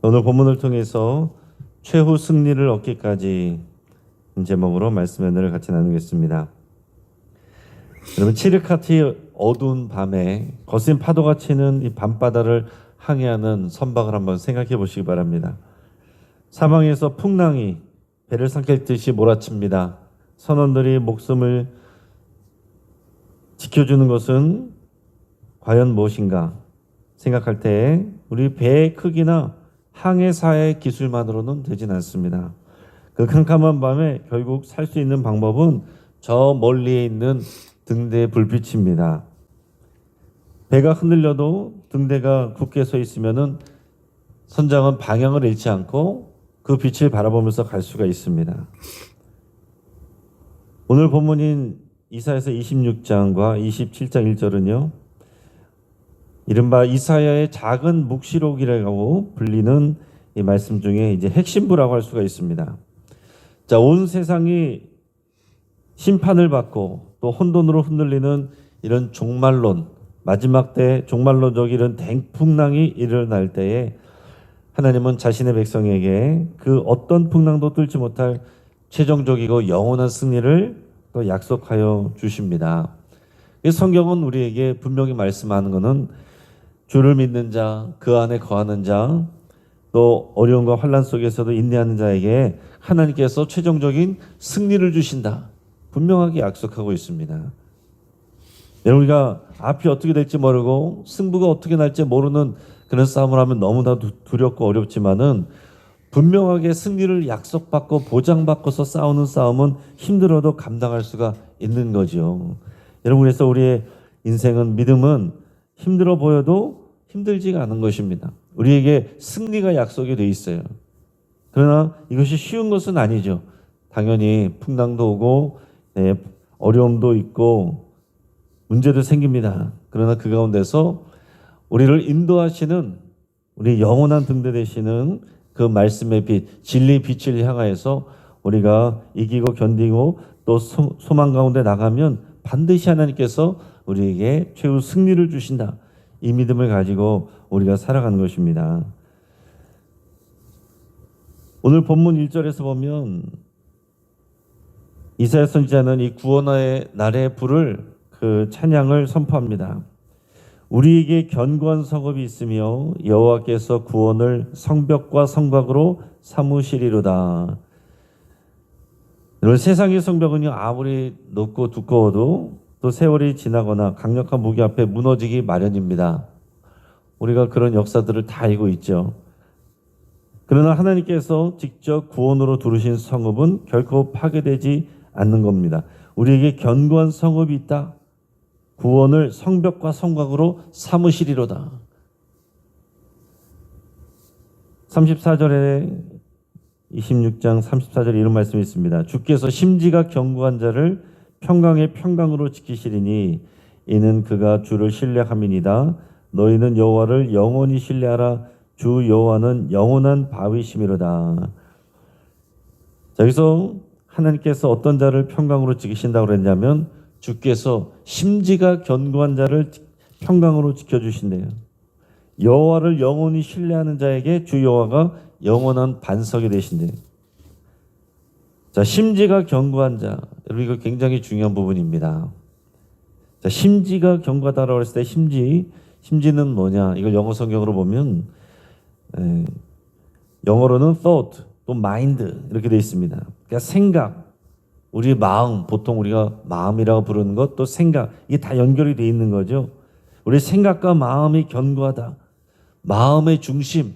오늘 본문을 통해서 최후 승리를 얻기까지 제목으로 말씀의 은혜를 같이 나누겠습니다. 여러분, 칠흑같이 어두운 밤에 거센 파도가 치는 이 밤바다를 항해하는 선박을 한번 생각해 보시기 바랍니다. 사방에서 풍랑이 배를 삼킬듯이 몰아칩니다. 선원들이 목숨을 지켜주는 것은 과연 무엇인가 생각할 때 우리 배의 크기나 항해사의 기술만으로는 되진 않습니다. 그 캄캄한 밤에 결국 살 수 있는 방법은 저 멀리에 있는 등대의 불빛입니다. 배가 흔들려도 등대가 굳게 서 있으면은 선장은 방향을 잃지 않고 그 빛을 바라보면서 갈 수가 있습니다. 오늘 본문인 이사야서 26장과 27장 1절은요. 이른바 이사야의 작은 묵시록이라고 불리는 이 말씀 중에 이제 핵심부라고 할 수가 있습니다. 자, 온 세상이 심판을 받고 또 혼돈으로 흔들리는 이런 종말론, 마지막 때 종말론적 이런 대풍랑이 일어날 때에 하나님은 자신의 백성에게 그 어떤 풍랑도 뚫지 못할 최종적이고 영원한 승리를 또 약속하여 주십니다. 이 성경은 우리에게 분명히 말씀하는 것은 주를 믿는 자, 그 안에 거하는 자, 또 어려움과 환난 속에서도 인내하는 자에게 하나님께서 최종적인 승리를 주신다. 분명하게 약속하고 있습니다. 여러분, 우리가 앞이 어떻게 될지 모르고 승부가 어떻게 날지 모르는 그런 싸움을 하면 너무나 두렵고 어렵지만은 분명하게 승리를 약속받고 보장받고서 싸우는 싸움은 힘들어도 감당할 수가 있는 거죠. 여러분, 그래서 우리의 인생은, 믿음은 힘들어 보여도 힘들지가 않은 것입니다. 우리에게 승리가 약속이 돼 있어요. 그러나 이것이 쉬운 것은 아니죠. 당연히 풍랑도 오고 어려움도 있고 문제도 생깁니다. 그러나 그 가운데서 우리를 인도하시는 우리 영원한 등대 되시는 그 말씀의 빛, 진리의 빛을 향하여서 우리가 이기고 견디고 또 소망 가운데 나가면 반드시 하나님께서 우리에게 최후 승리를 주신다. 이 믿음을 가지고 우리가 살아가는 것입니다. 오늘 본문 1절에서 보면 이사야 선지자는 이 구원의 날의 불을 그 찬양을 선포합니다. 우리에게 견고한 성읍이 있으며 여호와께서 구원을 성벽과 성곽으로 삼으시리로다. 여러분, 세상의 성벽은요, 아무리 높고 두꺼워도 또 세월이 지나거나 강력한 무기 앞에 무너지기 마련입니다. 우리가 그런 역사들을 다 알고 있죠. 그러나 하나님께서 직접 구원으로 두르신 성읍은 결코 파괴되지 않는 겁니다. 우리에게 견고한 성읍이 있다. 구원을 성벽과 성곽으로 삼으시리로다. 34절에 26장 34절에 이런 말씀이 있습니다. 주께서 심지가 견고한 자를 평강의 평강으로 지키시리니 이는 그가 주를 신뢰함이니이다. 너희는 여호와를 영원히 신뢰하라. 주 여호와는 영원한 바위심이로다. 자, 여기서 하나님께서 어떤 자를 평강으로 지키신다고 그랬냐면 주께서 심지가 견고한 자를 평강으로 지켜주신대요. 여호와를 영원히 신뢰하는 자에게 주 여호와가 영원한 반석이 되신대요. 자, 심지가 견고한 자, 여러분, 이거 굉장히 중요한 부분입니다. 자, 심지가 견고하다라고 했을 때 심지는 뭐냐? 이걸 영어 성경으로 보면 영어로는 thought, 또 mind 이렇게 되어 있습니다. 그러니까 생각, 우리의 마음, 보통 우리가 마음이라고 부르는 것, 또 생각, 이게 다 연결이 되어 있는 거죠. 우리 생각과 마음이 견고하다. 마음의 중심,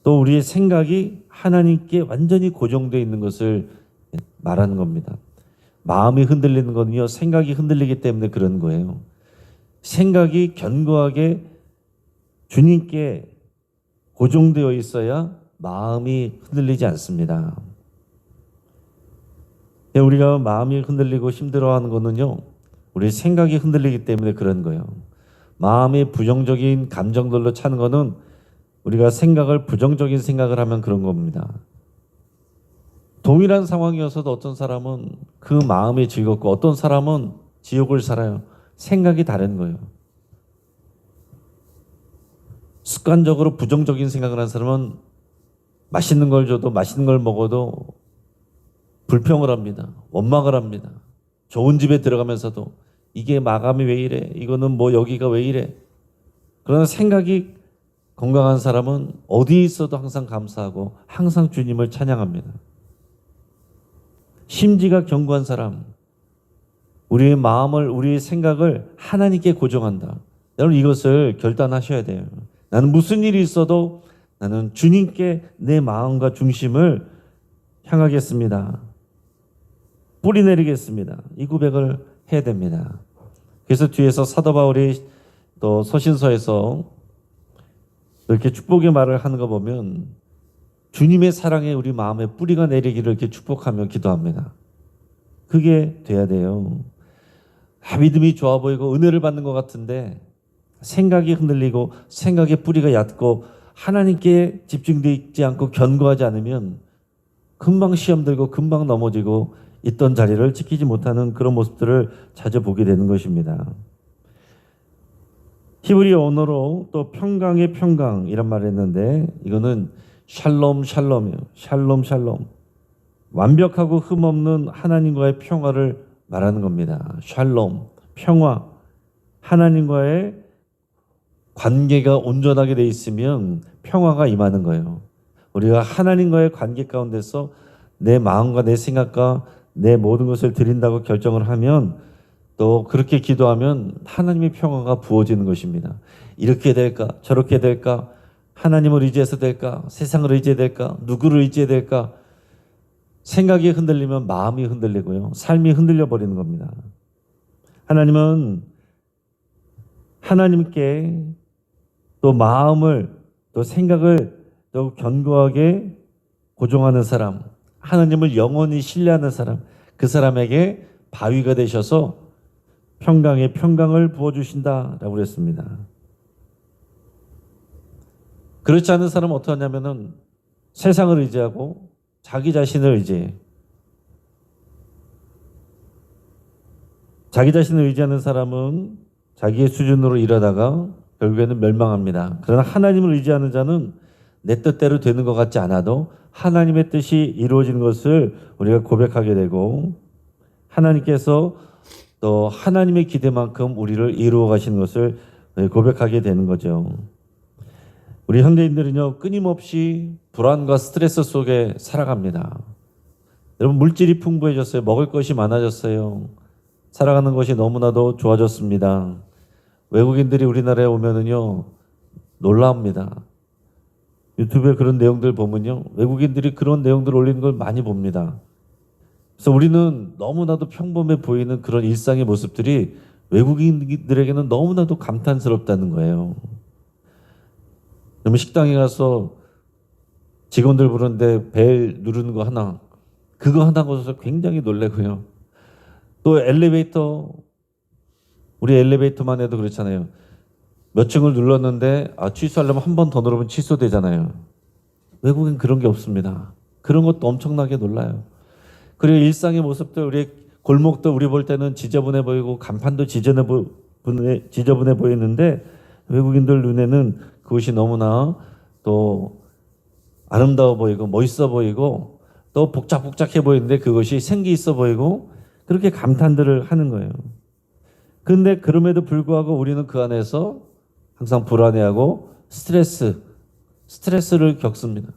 또 우리의 생각이 하나님께 완전히 고정되어 있는 것을 말하는 겁니다. 마음이 흔들리는 거는요, 생각이 흔들리기 때문에 그런 거예요. 생각이 견고하게 주님께 고정되어 있어야 마음이 흔들리지 않습니다. 우리가 마음이 흔들리고 힘들어하는 거는요, 우리 생각이 흔들리기 때문에 그런 거예요. 마음이 부정적인 감정들로 차는 거는 우리가 부정적인 생각을 하면 그런 겁니다. 동일한 상황이어서도 어떤 사람은 그 마음이 즐겁고 어떤 사람은 지옥을 살아요. 생각이 다른 거예요. 습관적으로 부정적인 생각을 하는 사람은 맛있는 걸 줘도 맛있는 걸 먹어도 불평을 합니다. 원망을 합니다. 좋은 집에 들어가면서도 이게 마감이 왜 이래? 이거는 뭐 여기가 왜 이래? 그러나 생각이 건강한 사람은 어디에 있어도 항상 감사하고 항상 주님을 찬양합니다. 심지가 견고한 사람, 우리의 마음을, 우리의 생각을 하나님께 고정한다. 여러분 이것을 결단하셔야 돼요. 나는 무슨 일이 있어도 나는 주님께 내 마음과 중심을 향하겠습니다. 뿌리 내리겠습니다. 이 고백을 해야 됩니다. 그래서 뒤에서 사도 바울이 또 서신서에서 이렇게 축복의 말을 하는 거 보면 주님의 사랑에 우리 마음에 뿌리가 내리기를 이렇게 축복하며 기도합니다. 그게 돼야 돼요. 믿음이 좋아 보이고 은혜를 받는 것 같은데 생각이 흔들리고 생각의 뿌리가 얕고 하나님께 집중되어 있지 않고 견고하지 않으면 금방 시험 들고 금방 넘어지고 있던 자리를 지키지 못하는 그런 모습들을 자주 보게 되는 것입니다. 히브리 언어로 또 평강의 평강이란 말을 했는데 이거는 샬롬 샬롬이에요. 샬롬 샬롬. 완벽하고 흠없는 하나님과의 평화를 말하는 겁니다. 샬롬, 평화. 하나님과의 관계가 온전하게 돼 있으면 평화가 임하는 거예요. 우리가 하나님과의 관계 가운데서 내 마음과 내 생각과 내 모든 것을 드린다고 결정을 하면 또 그렇게 기도하면 하나님의 평화가 부어지는 것입니다. 이렇게 될까? 저렇게 될까? 하나님을 의지해서 될까? 세상을 의지해야 될까? 누구를 의지해야 될까? 생각이 흔들리면 마음이 흔들리고요. 삶이 흔들려 버리는 겁니다. 하나님은 하나님께 또 마음을 또 생각을 또 견고하게 고정하는 사람, 하나님을 영원히 신뢰하는 사람, 그 사람에게 바위가 되셔서 평강의 평강을 부어주신다라고 그랬습니다. 그렇지 않은 사람은 어떻게 하냐면은 세상을 의지하고 자기 자신을 의지해. 자기 자신을 의지하는 사람은 자기의 수준으로 일하다가 결국에는 멸망합니다. 그러나 하나님을 의지하는 자는 내 뜻대로 되는 것 같지 않아도 하나님의 뜻이 이루어지는 것을 우리가 고백하게 되고 하나님께서 또 하나님의 기대만큼 우리를 이루어 가시는 것을 고백하게 되는 거죠. 우리 현대인들은요 끊임없이 불안과 스트레스 속에 살아갑니다. 여러분 물질이 풍부해졌어요. 먹을 것이 많아졌어요. 살아가는 것이 너무나도 좋아졌습니다. 외국인들이 우리나라에 오면은요 놀랍니다. 유튜브에 그런 내용들 보면요 외국인들이 그런 내용들 올리는 걸 많이 봅니다. 그래서 우리는 너무나도 평범해 보이는 그런 일상의 모습들이 외국인들에게는 너무나도 감탄스럽다는 거예요. 그러면 식당에 가서 직원들 부르는데 벨 누르는 거 하나, 그거 하나 가서 굉장히 놀래고요. 또 엘리베이터, 우리 엘리베이터만 해도 그렇잖아요. 몇 층을 눌렀는데 취소하려면 한 번 더 누르면 취소되잖아요. 외국엔 그런 게 없습니다. 그런 것도 엄청나게 놀라요. 그리고 일상의 모습도 우리 골목도 우리 볼 때는 지저분해 보이고 간판도 지저분해 보이는데 외국인들 눈에는 그것이 너무나 또 아름다워 보이고 멋있어 보이고 또 복작복작해 보이는데 그것이 생기 있어 보이고 그렇게 감탄들을 하는 거예요. 그런데 그럼에도 불구하고 우리는 그 안에서 항상 불안해하고 스트레스를 겪습니다.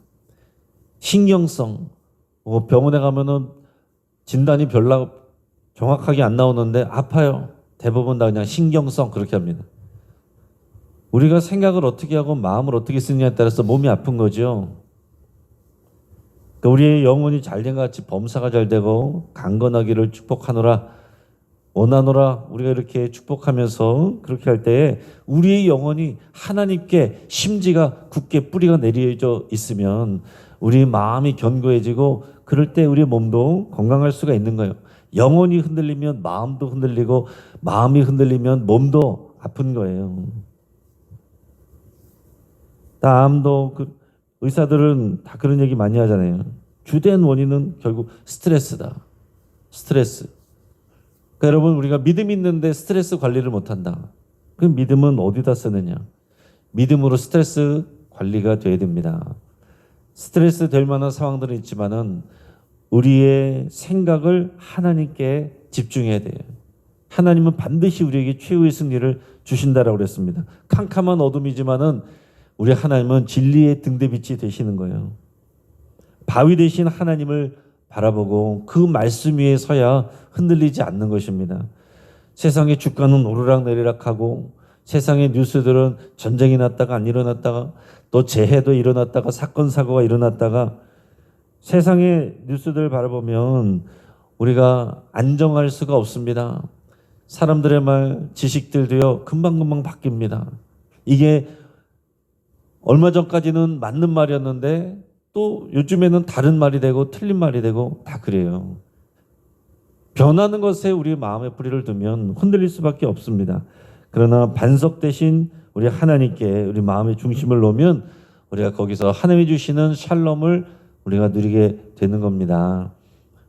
신경성, 병원에 가면은 진단이 별로 정확하게 안 나오는데 아파요. 대부분 다 그냥 신경성 그렇게 합니다. 우리가 생각을 어떻게 하고 마음을 어떻게 쓰느냐에 따라서 몸이 아픈 거죠. 그러니까 우리의 영혼이 잘된 것 같이 범사가 잘 되고 강건하기를 축복하노라 원하노라 우리가 이렇게 축복하면서 그렇게 할 때에 우리의 영혼이 하나님께 심지가 굳게 뿌리가 내려져 있으면 우리 마음이 견고해지고 그럴 때 우리 몸도 건강할 수가 있는 거예요. 영혼이 흔들리면 마음도 흔들리고 마음이 흔들리면 몸도 아픈 거예요. 암도 의사들은 다 그런 얘기 많이 하잖아요. 주된 원인은 결국 스트레스다. 스트레스. 그러니까 여러분 우리가 믿음이 있는데 스트레스 관리를 못한다. 그 믿음은 어디다 쓰느냐? 믿음으로 스트레스 관리가 돼야 됩니다. 스트레스 될 만한 상황들은 있지만은 우리의 생각을 하나님께 집중해야 돼요. 하나님은 반드시 우리에게 최후의 승리를 주신다라고 그랬습니다. 캄캄한 어둠이지만은 우리 하나님은 진리의 등대빛이 되시는 거예요. 바위 되신 하나님을 바라보고 그 말씀 위에 서야 흔들리지 않는 것입니다. 세상의 주가는 오르락내리락하고 세상의 뉴스들은 전쟁이 났다가 안 일어났다가 또 재해도 일어났다가 사건 사고가 일어났다가 세상의 뉴스들을 바라보면 우리가 안정할 수가 없습니다. 사람들의 말, 지식들도요 금방금방 바뀝니다. 이게 얼마 전까지는 맞는 말이었는데 또 요즘에는 다른 말이 되고 틀린 말이 되고 다 그래요. 변하는 것에 우리 마음에 뿌리를 두면 흔들릴 수밖에 없습니다. 그러나 반석 대신 우리 하나님께 우리 마음의 중심을 놓으면 우리가 거기서 하나님이 주시는 샬롬을 우리가 누리게 되는 겁니다.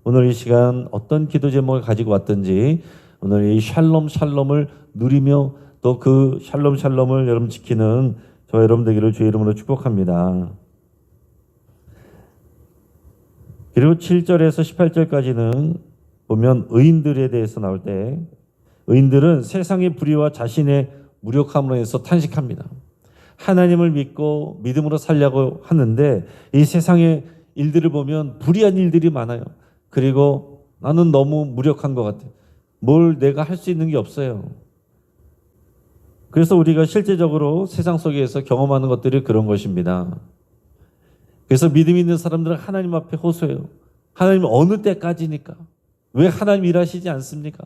오늘 이 시간 어떤 기도 제목을 가지고 왔든지 오늘 이 샬롬을 누리며 또 그 샬롬을 여러분 지키는 저 여러분 되기를 주의 이름으로 축복합니다. 그리고 7절에서 18절까지는 보면 의인들에 대해서 나올 때 의인들은 세상의 불의와 자신의 무력함으로 해서 탄식합니다. 하나님을 믿고 믿음으로 살려고 하는데 이 세상의 일들을 보면 불의한 일들이 많아요. 그리고 나는 너무 무력한 것 같아요. 뭘 내가 할 수 있는 게 없어요. 그래서 우리가 실제적으로 세상 속에서 경험하는 것들이 그런 것입니다. 그래서 믿음 있는 사람들은 하나님 앞에 호소해요. 하나님 어느 때까지니까? 왜 하나님 일하시지 않습니까?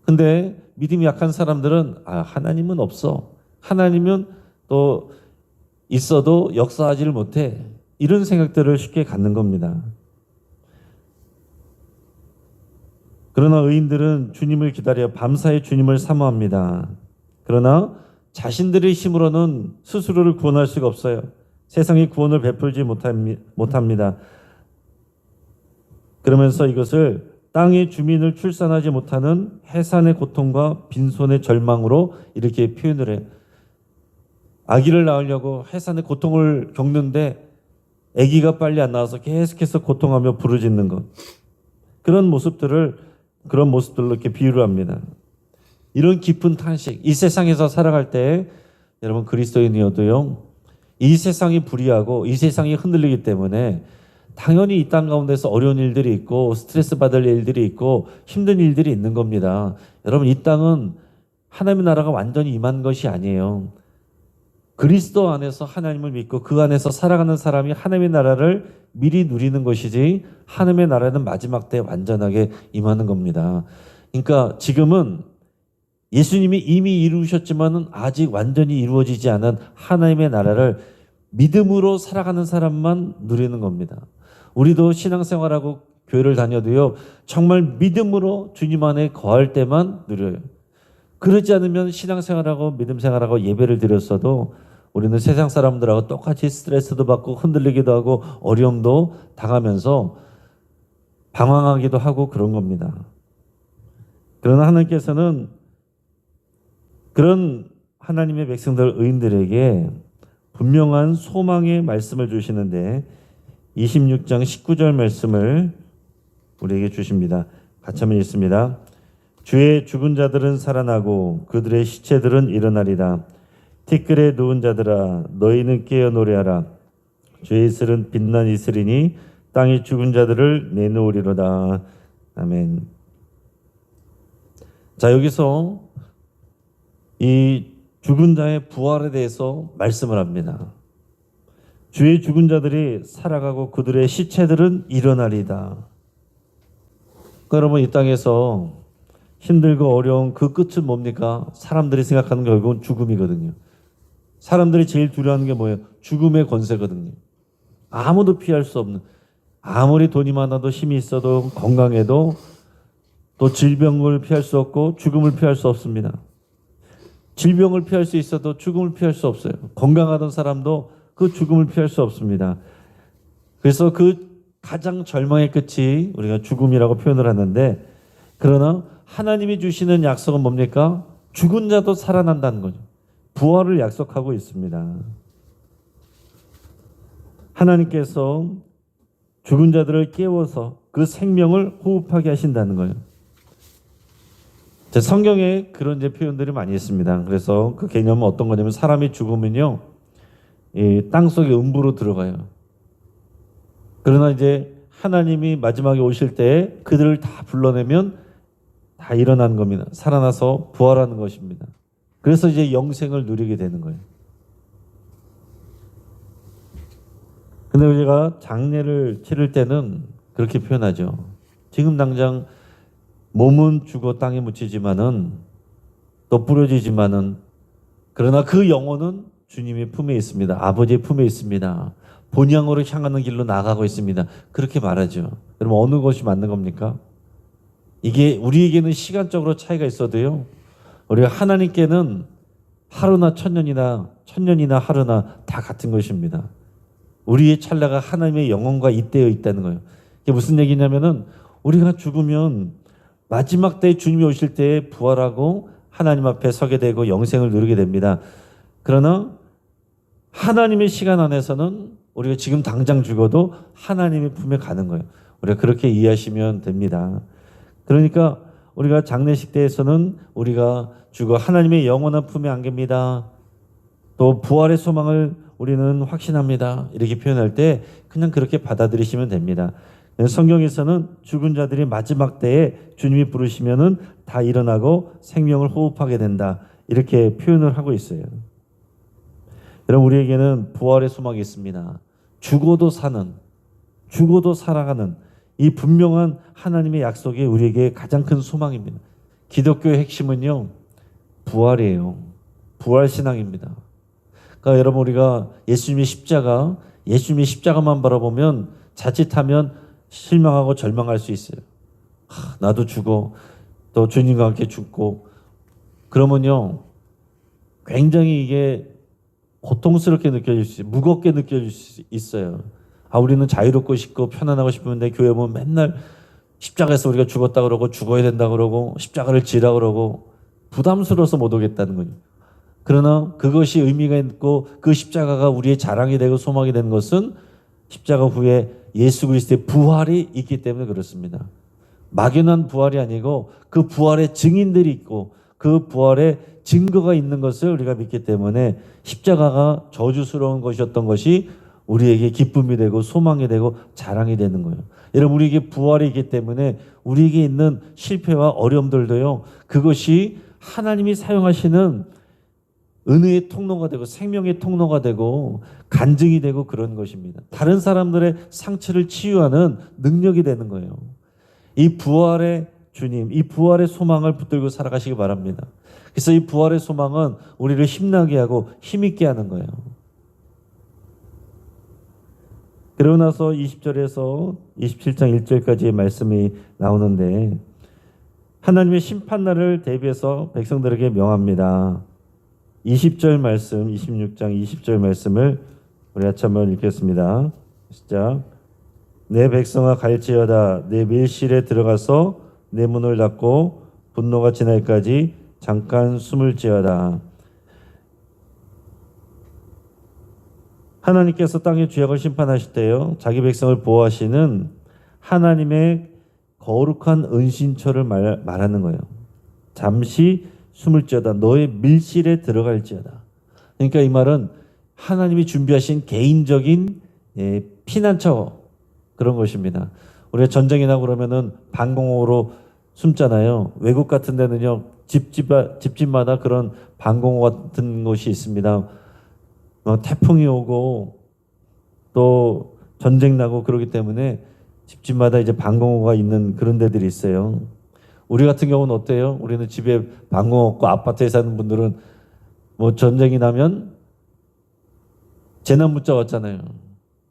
근데 믿음이 약한 사람들은 하나님은 없어. 하나님은 또 있어도 역사하지를 못해. 이런 생각들을 쉽게 갖는 겁니다. 그러나 의인들은 주님을 기다려 밤사이 주님을 사모합니다. 그러나 자신들의 힘으로는 스스로를 구원할 수가 없어요. 세상이 구원을 베풀지 못합니다. 그러면서 이것을 땅의 주민을 출산하지 못하는 해산의 고통과 빈손의 절망으로 이렇게 표현을 해요. 아기를 낳으려고 해산의 고통을 겪는데 아기가 빨리 안 나와서 계속해서 고통하며 부르짖는 것. 그런 모습들로 이렇게 비유를 합니다. 이런 깊은 탄식, 이 세상에서 살아갈 때 여러분 그리스도인이어도요, 이 세상이 불의하고 이 세상이 흔들리기 때문에 당연히 이 땅 가운데서 어려운 일들이 있고 스트레스 받을 일들이 있고 힘든 일들이 있는 겁니다. 여러분 이 땅은 하나님의 나라가 완전히 임한 것이 아니에요. 그리스도 안에서 하나님을 믿고 그 안에서 살아가는 사람이 하나님의 나라를 미리 누리는 것이지 하나님의 나라는 마지막 때 완전하게 임하는 겁니다. 그러니까 지금은 예수님이 이미 이루셨지만은 아직 완전히 이루어지지 않은 하나님의 나라를 믿음으로 살아가는 사람만 누리는 겁니다. 우리도 신앙생활하고 교회를 다녀도요, 정말 믿음으로 주님 안에 거할 때만 누려요. 그러지 않으면 신앙생활하고 믿음생활하고 예배를 드렸어도 우리는 세상 사람들하고 똑같이 스트레스도 받고 흔들리기도 하고 어려움도 당하면서 방황하기도 하고 그런 겁니다. 그러나 하나님께서는 그런 하나님의 백성들 의인들에게 분명한 소망의 말씀을 주시는데 26장 19절 말씀을 우리에게 주십니다. 같이 한번 읽습니다. 주의 죽은 자들은 살아나고 그들의 시체들은 일어나리다. 티끌에 누운 자들아 너희는 깨어 노래하라. 주의 이슬은 빛난 이슬이니 땅이 죽은 자들을 내놓으리로다. 아멘. 자, 여기서 이 죽은 자의 부활에 대해서 말씀을 합니다. 주의 죽은 자들이 살아가고 그들의 시체들은 일어나리다. 여러분 이 땅에서 힘들고 어려운 그 끝은 뭡니까? 사람들이 생각하는 게 결국은 죽음이거든요. 사람들이 제일 두려워하는 게 뭐예요? 죽음의 권세거든요. 아무도 피할 수 없는, 아무리 돈이 많아도 힘이 있어도 건강해도 또 질병을 피할 수 없고 죽음을 피할 수 없습니다. 질병을 피할 수 있어도 죽음을 피할 수 없어요. 건강하던 사람도 그 죽음을 피할 수 없습니다. 그래서 그 가장 절망의 끝이 우리가 죽음이라고 표현을 하는데, 그러나 하나님이 주시는 약속은 뭡니까? 죽은 자도 살아난다는 거죠. 부활을 약속하고 있습니다. 하나님께서 죽은 자들을 깨워서 그 생명을 호흡하게 하신다는 거예요. 성경에 그런 표현들이 많이 있습니다. 그래서 그 개념은 어떤 거냐면 사람이 죽으면요, 이 땅속에 음부로 들어가요. 그러나 이제 하나님이 마지막에 오실 때 그들을 다 불러내면 다 일어나는 겁니다. 살아나서 부활하는 것입니다. 그래서 이제 영생을 누리게 되는 거예요. 근데 우리가 장례를 치를 때는 그렇게 표현하죠. 지금 당장 몸은 죽어 땅에 묻히지만은 또 부러지지만은 그러나 그 영혼은 주님의 품에 있습니다. 아버지의 품에 있습니다. 본향으로 향하는 길로 나아가고 있습니다. 그렇게 말하죠. 그럼 어느 것이 맞는 겁니까? 이게 우리에게는 시간적으로 차이가 있어도요, 우리가 하나님께는 하루나 천년이나 하루나 다 같은 것입니다. 우리의 찰나가 하나님의 영혼과 잇대어 있다는 거예요. 이게 무슨 얘기냐면은 우리가 죽으면 마지막 때 주님이 오실 때 부활하고 하나님 앞에 서게 되고 영생을 누리게 됩니다. 그러나 하나님의 시간 안에서는 우리가 지금 당장 죽어도 하나님의 품에 가는 거예요. 우리가 그렇게 이해하시면 됩니다. 그러니까 우리가 장례식 때에서는 우리가 죽어 하나님의 영원한 품에 안깁니다. 또 부활의 소망을 우리는 확신합니다. 이렇게 표현할 때 그냥 그렇게 받아들이시면 됩니다. 성경에서는 죽은 자들이 마지막 때에 주님이 부르시면은 다 일어나고 생명을 호흡하게 된다. 이렇게 표현을 하고 있어요. 여러분, 우리에게는 부활의 소망이 있습니다. 죽어도 사는, 죽어도 살아가는 이 분명한 하나님의 약속이 우리에게 가장 큰 소망입니다. 기독교의 핵심은요, 부활이에요. 부활 신앙입니다. 그러니까 여러분, 우리가 예수님의 십자가만 바라보면 자칫하면 실망하고 절망할 수 있어요. 나도 죽어. 또 주님과 함께 죽고. 그러면요, 굉장히 이게 고통스럽게 느껴질 수 있어요. 무겁게 느껴질 수 있어요. 우리는 자유롭고 싶고 편안하고 싶은데 교회 보면 맨날 십자가에서 우리가 죽었다 그러고 죽어야 된다 그러고 십자가를 지라 그러고 부담스러워서 못 오겠다는 거죠. 그러나 그것이 의미가 있고 그 십자가가 우리의 자랑이 되고 소망이 되는 것은 십자가 후에 예수 그리스도의 부활이 있기 때문에 그렇습니다. 막연한 부활이 아니고 그 부활의 증인들이 있고 그 부활의 증거가 있는 것을 우리가 믿기 때문에 십자가가 저주스러운 것이었던 것이 우리에게 기쁨이 되고 소망이 되고 자랑이 되는 거예요. 여러분, 우리에게 부활이 있기 때문에 우리에게 있는 실패와 어려움들도요, 그것이 하나님이 사용하시는 은혜의 통로가 되고 생명의 통로가 되고 간증이 되고 그런 것입니다. 다른 사람들의 상처를 치유하는 능력이 되는 거예요. 이 부활의 주님, 이 부활의 소망을 붙들고 살아가시기 바랍니다. 그래서 이 부활의 소망은 우리를 힘나게 하고 힘있게 하는 거예요. 그러고 나서 20절에서 27장 1절까지의 말씀이 나오는데 하나님의 심판날을 대비해서 백성들에게 명합니다. 20절 말씀, 26장 20절 말씀을 우리 같이 한번 읽겠습니다. 시작. 내 백성아 갈지어다. 내 밀실에 들어가서 내 문을 닫고 분노가 지날까지 잠깐 숨을 지어다. 하나님께서 땅의 죄악을 심판하실 때요, 자기 백성을 보호하시는 하나님의 거룩한 은신처를 말하는 거예요. 잠시 숨을 지어다. 너의 밀실에 들어갈지어다. 그러니까 이 말은 하나님이 준비하신 개인적인 피난처 그런 것입니다. 우리가 전쟁이 나고 그러면은 방공호로 숨잖아요. 외국 같은 데는요, 집집마다 그런 방공호 같은 곳이 있습니다. 태풍이 오고 또 전쟁 나고 그러기 때문에 집집마다 이제 방공호가 있는 그런 데들이 있어요. 우리 같은 경우는 어때요? 우리는 집에 방공호 없고 아파트에 사는 분들은 뭐 전쟁이 나면 재난 문자 왔잖아요.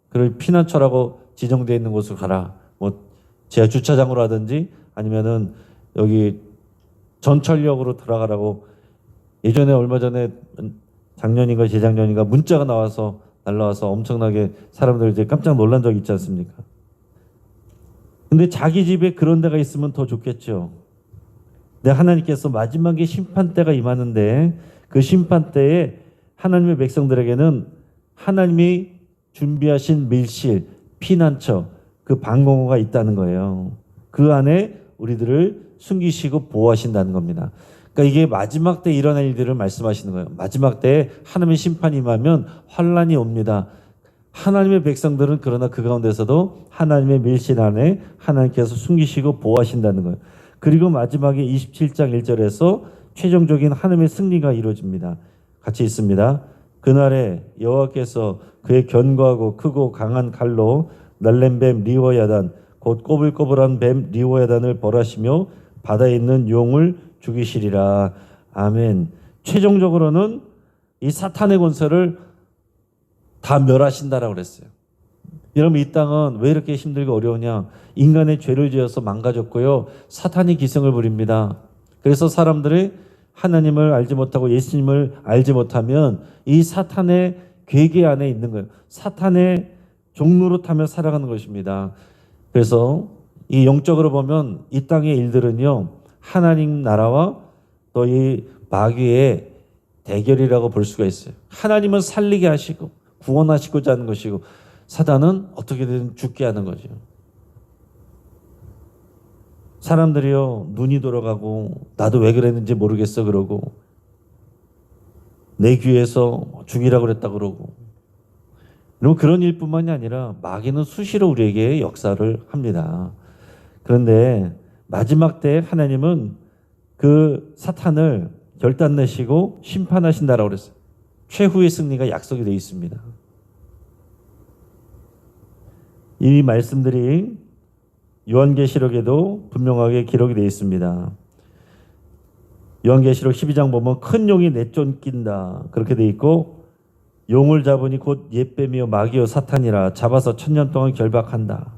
그걸 피난처라고 지정되어 있는 곳으로 가라. 뭐 지하 주차장으로 하든지 아니면은 여기 전철역으로 들어가라고. 예전에 얼마 전에 작년인가 재작년인가 문자가 날라와서 엄청나게 사람들 이제 깜짝 놀란 적 있지 않습니까? 근데 자기 집에 그런 데가 있으면 더 좋겠죠. 근데 하나님께서 마지막에 심판 때가 임하는데 그 심판 때에 하나님의 백성들에게는 하나님이 준비하신 밀실, 피난처, 그 방공호가 있다는 거예요. 그 안에 우리들을 숨기시고 보호하신다는 겁니다. 그러니까 이게 마지막 때 일어날 일들을 말씀하시는 거예요. 마지막 때에 하나님의 심판이 임하면 환란이 옵니다. 하나님의 백성들은 그러나 그 가운데서도 하나님의 밀실 안에 하나님께서 숨기시고 보호하신다는 거예요. 그리고 마지막에 27장 1절에서 최종적인 하나님의 승리가 이루어집니다. 같이 있습니다. 그날에 여호와께서 그의 견고하고 크고 강한 칼로 날랜 뱀 리워야단 곧 꼬불꼬불한 뱀 리워야단을 벌하시며 바다에 있는 용을 죽이시리라. 아멘. 최종적으로는 이 사탄의 권세를 다 멸하신다라고 그랬어요. 여러분, 이 땅은 왜 이렇게 힘들고 어려우냐? 인간의 죄를 지어서 망가졌고요. 사탄이 기승을 부립니다. 그래서 사람들이 하나님을 알지 못하고 예수님을 알지 못하면 이 사탄의 괴계 안에 있는 거예요. 사탄의 종로로 타며 살아가는 것입니다. 그래서 이 영적으로 보면 이 땅의 일들은요, 하나님 나라와 또 이 마귀의 대결이라고 볼 수가 있어요. 하나님은 살리게 하시고 구원하시고자 하는 것이고, 사단은 어떻게든 죽게 하는 거죠. 사람들이요, 눈이 돌아가고 나도 왜 그랬는지 모르겠어 그러고, 내 귀에서 죽이라고 그랬다 그러고, 그리고 그런 일뿐만이 아니라 마귀는 수시로 우리에게 역사를 합니다. 그런데 마지막 때 하나님은 그 사탄을 결단내시고 심판하신다라고 그랬어요. 최후의 승리가 약속이 되어 있습니다. 이 말씀들이 요한계시록에도 분명하게 기록이 되어 있습니다. 요한계시록 12장 보면 큰 용이 내쫓긴다 그렇게 되어 있고, 용을 잡으니 곧 옛뱀이요 마귀요 사탄이라 잡아서 1000년 동안 결박한다.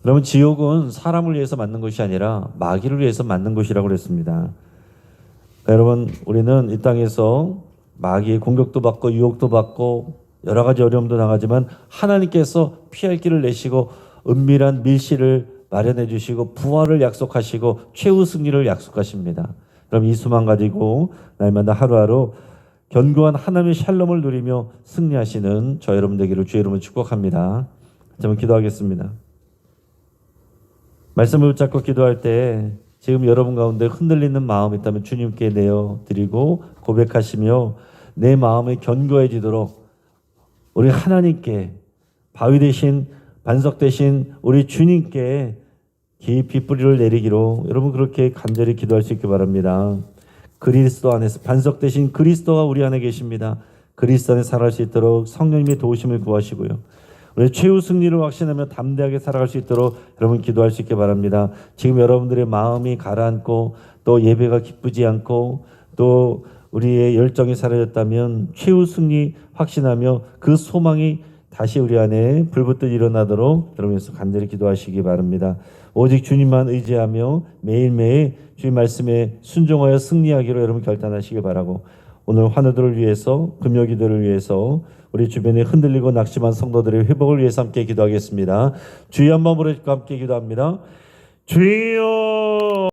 그러면 지옥은 사람을 위해서 만든 것이 아니라 마귀를 위해서 만든 것이라고 그랬습니다. 그러니까 여러분, 우리는 이 땅에서 마귀의 공격도 받고 유혹도 받고 여러 가지 어려움도 당하지만 하나님께서 피할 길을 내시고 은밀한 밀실을 마련해 주시고 부활을 약속하시고 최후 승리를 약속하십니다. 그럼 이 수만 가지고 날마다 하루하루 견고한 하나님의 샬롬을 누리며 승리하시는 저 여러분 되기를 주의 이름으로 축복합니다. 한번 기도하겠습니다. 말씀을 붙잡고 기도할 때 지금 여러분 가운데 흔들리는 마음이 있다면 주님께 내어드리고 고백하시며 내 마음이 견고해지도록 우리 하나님께, 바위 대신 반석 대신 우리 주님께 깊이 뿌리를 내리기로 여러분 그렇게 간절히 기도할 수 있기 바랍니다. 그리스도 안에서 반석 대신 그리스도가 우리 안에 계십니다. 그리스도 안에 살아갈 수 있도록 성령님의 도우심을 구하시고요. 우리 최후 승리를 확신하며 담대하게 살아갈 수 있도록 여러분 기도할 수 있기 바랍니다. 지금 여러분들의 마음이 가라앉고 또 예배가 기쁘지 않고 또 우리의 열정이 사라졌다면 최후 승리 확신하며 그 소망이 다시 우리 안에 불붙듯 일어나도록 여러분께서 간절히 기도하시기 바랍니다. 오직 주님만 의지하며 매일매일 주님 말씀에 순종하여 승리하기로 여러분 결단하시기 바라고, 오늘 환우들을 위해서 금요기도를 위해서 우리 주변에 흔들리고 낙심한 성도들의 회복을 위해서 함께 기도하겠습니다. 주여 한번 부르시고 함께 기도합니다. 주여.